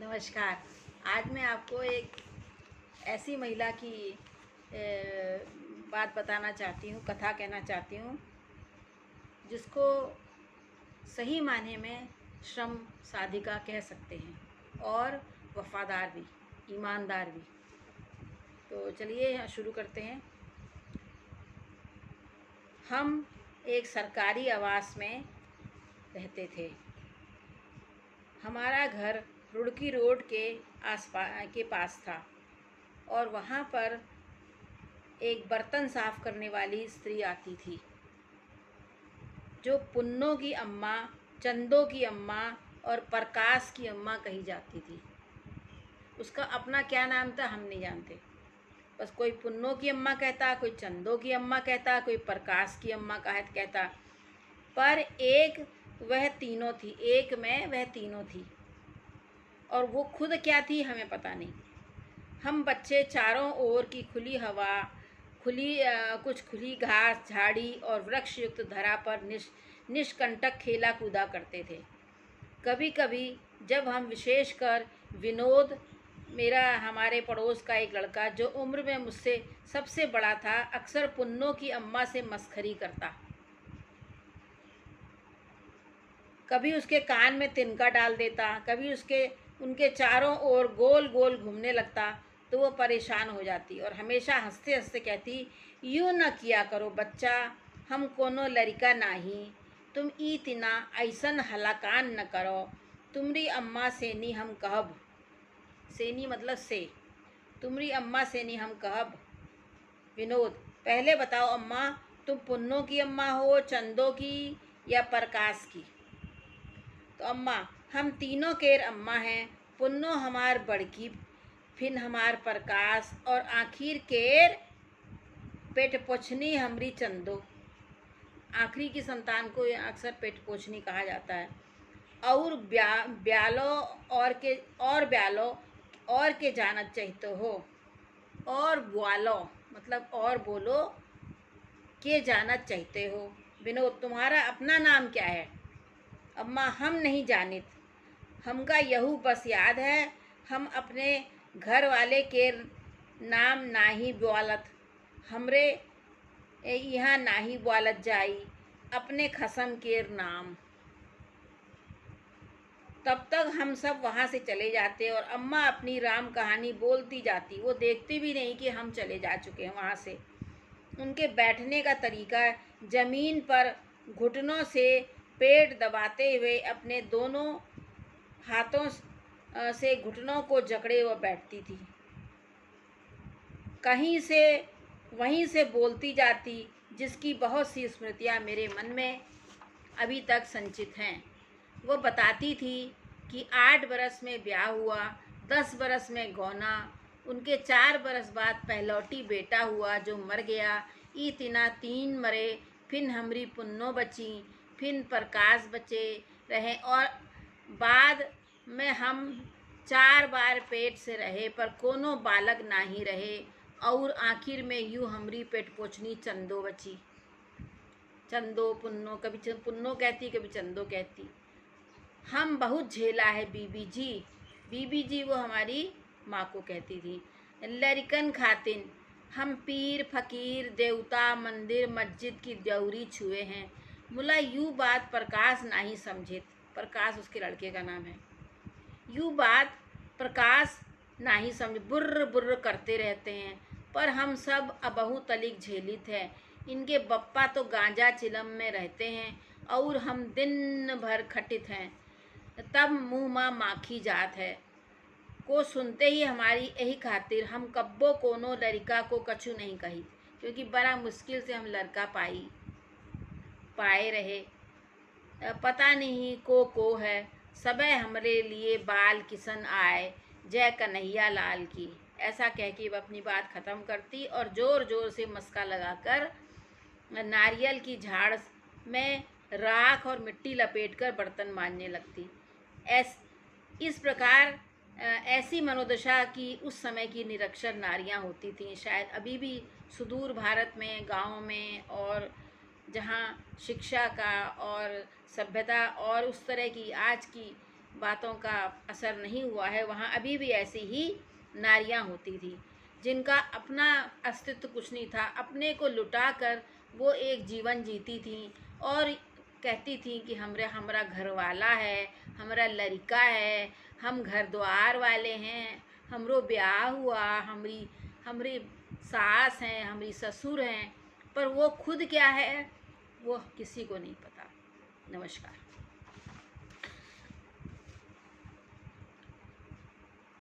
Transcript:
नमस्कार। आज मैं आपको एक ऐसी महिला की बात बताना चाहती हूँ, कथा कहना चाहती हूँ, जिसको सही मायने में श्रम साधिका कह सकते हैं और वफादार भी, ईमानदार भी। तो चलिए शुरू करते हैं। हम एक सरकारी आवास में रहते थे। हमारा घर रुड़की रोड के पास था और वहाँ पर एक बर्तन साफ करने वाली स्त्री आती थी, जो पुन्नो की अम्मा, चंदो की अम्मा और प्रकाश की अम्मा कही जाती थी। उसका अपना क्या नाम था हम नहीं जानते, बस कोई पुन्नो की अम्मा कहता, कोई चंदो की अम्मा कहता, कोई प्रकाश की अम्मा कहता, पर एक वह तीनों थी, एक में वह तीनों थी। और वो खुद क्या थी हमें पता नहीं। हम बच्चे चारों ओर की खुली हवा, कुछ खुली घास, झाड़ी और वृक्ष युक्त धरा पर निष्कंटक खेला कूदा करते थे। कभी कभी जब हम, विशेषकर विनोद, हमारे पड़ोस का एक लड़का जो उम्र में मुझसे सबसे बड़ा था, अक्सर पुन्नो की अम्मा से मस्खरी करता। कभी उसके कान में तिनका डाल देता, कभी उनके चारों ओर गोल गोल घूमने लगता, तो वो परेशान हो जाती और हमेशा हंसते हंसते कहती, यूँ न किया करो बच्चा, हम कोनो लड़का नाही, तुम इतना ऐसन हलाकान न करो, तुम्हारी अम्मा सेनी हम कहब। सेनी मतलब से। तुम्हारी अम्मा सेनी हम कहब। विनोद, पहले बताओ अम्मा, तुम पुन्नो की अम्मा हो, चंदो की या प्रकाश की? तो अम्मा, हम तीनों केर अम्मा हैं। पुन्नो हमार बड़की, फिर हमार प्रकाश और आखिर केर पेट पोछनी हमरी चंदो। आखिरी की संतान को अक्सर पेट पोछनी कहा जाता है। और ब्यालो और के जानत चाहते हो। और ब्यालो मतलब और बोलो, के जानत चाहते हो। विनोद, तुम्हारा अपना नाम क्या है? अम्मा, हम नहीं जानित, हमका यहू बस याद है, हम अपने घर वाले के नाम नाही बोलत, हमरे यहाँ नाही बोलत जाई अपने खसम के नाम। तब तक हम सब वहाँ से चले जाते और अम्मा अपनी राम कहानी बोलती जाती। वो देखती भी नहीं कि हम चले जा चुके हैं वहाँ से। उनके बैठने का तरीका जमीन पर घुटनों से पेट दबाते हुए अपने दोनों हाथों से घुटनों को जकड़े हुए बैठती थी। वहीं से बोलती जाती, जिसकी बहुत सी स्मृतियाँ मेरे मन में अभी तक संचित हैं। वो बताती थी कि 8 बरस में ब्याह हुआ, 10 बरस में गौना, उनके 4 बरस बाद पहलौटी बेटा हुआ जो मर गया, इतना 3 मरे, फिर हमरी पुन्नो बची, फिर प्रकाश बचे रहे और बाद में हम 4 बार पेट से रहे पर कोनो बालक नाही रहे और आखिर में यूँ हमरी पेट पोछनी चंदो बची। चंदो पुन्नो, कभी पुन्नो कहती, कभी चंदो कहती। हम बहुत झेला है बीबी जी। बीबी जी वो हमारी माँ को कहती थी। लड़कन खातिन हम पीर फकीर, देवता, मंदिर, मस्जिद की दौरी छुए हैं। मुला यूँ बात प्रकाश नहीं समझित। प्रकाश उसके लड़के का नाम है। यूँ बात प्रकाश नहीं समझ, बुर्र बुर्र करते रहते हैं, पर हम सब अबहू तलिक झेलित है। इनके बप्पा तो गांजा चिलम में रहते हैं और हम दिन भर खटित हैं, तब मुँह माँ माखी जात है। को सुनते ही हमारी यही खातिर हम कब्बो कोनो लड़का को कछु नहीं कही, क्योंकि बड़ा मुश्किल से हम लड़का पाए रहे। पता नहीं को है, सबे हमरे लिए बाल किसन आए, जय कन्हैया लाल की। ऐसा कह के वह अपनी बात ख़त्म करती और ज़ोर ज़ोर से मस्का लगाकर नारियल की झाड़ में राख और मिट्टी लपेटकर बर्तन मांजने लगती। इस प्रकार ऐसी मनोदशा की उस समय की निरक्षर नारियां होती थीं। शायद अभी भी सुदूर भारत में, गाँव में, और जहाँ शिक्षा का और सभ्यता और उस तरह की आज की बातों का असर नहीं हुआ है, वहाँ अभी भी ऐसी ही नारियाँ होती थी जिनका अपना अस्तित्व कुछ नहीं था। अपने को लुटा कर वो एक जीवन जीती थी और कहती थी कि हमारा घर वाला है, हमारा लड़का है, हम घर द्वार वाले हैं, हमरो ब्याह हुआ, हमरी सास हैं, हमारी ससुर हैं, पर वो खुद क्या है वो किसी को नहीं पता। नमस्कार।